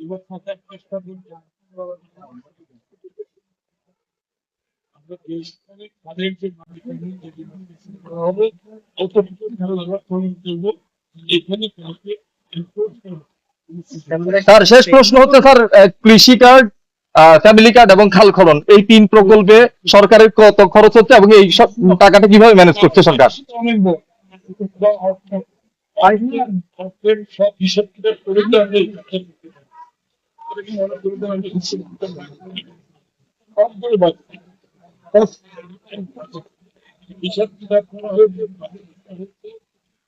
এবার থাকার চেষ্টা করছি আমরা দেশটাকে তাদের যে মালিকানা যদি হবে অতটুকু ভালো করবো এখানে কাউকে enforce করবো। স্যার শেষ প্রশ্ন হচ্ছে স্যার, কৃষি কার্ড, ফ্যামিলি কার্ড এবং খাল খনন এই 3 প্রকল্পে সরকারের কত খরচ হচ্ছে এবং এই সব টাকাটা কিভাবে ম্যানেজ করছে সরকার? অনেক বড় অর্থের সব হিসাব কিতাব করে তো আমি মনে করি যে আমি হিসাব কিতাব কম করে বাঁচি হিসাব কিতাব করা হয়েছে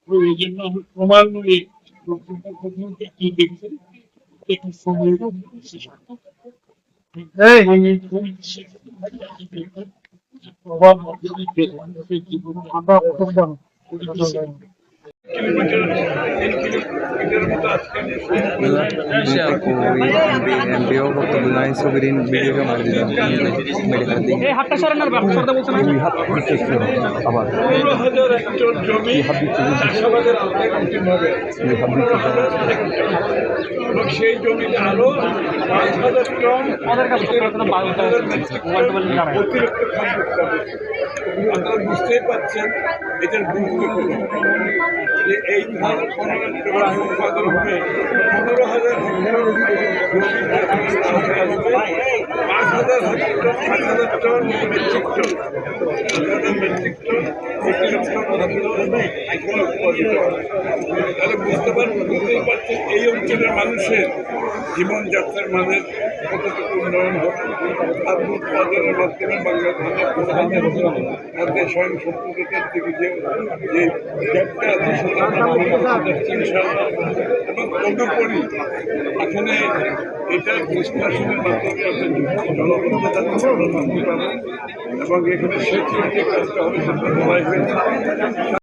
ওই জন্য আমি ক্রমান্বয়ে কি দেখছি একটু সময় প্রভাব জীবন আমরা MPO waktu bermain sovereign video kemarin সেই জমিতে আরো 5,000 টন অতিরিক্ত খাদ্য উৎপাদন। আপনারা বুঝতেই পারছেন এটার গুরুত্ব যে এই ধান উৎপাদন হবে 15,000 5,000 টন মেট্রিক টন তাহলে বুঝতেই পারছেন এই অঞ্চলের মানুষের জীবনযাত্রার মানের কতটুকু উন্নয়ন হবে। খাদ্য উৎপাদনের মাধ্যমে বাংলাদেশের মধ্যে স্বয়ং সম্পূর্ণতার দিকে যে গ্যাপটা আছে সেটা এবং তদুপরি এখানে এটা নিষ্কাশনের মাধ্যমে জলবদ্ধতা এবং এখানে সেচ কাজটা হবে সেটা বলাই হয়েছে।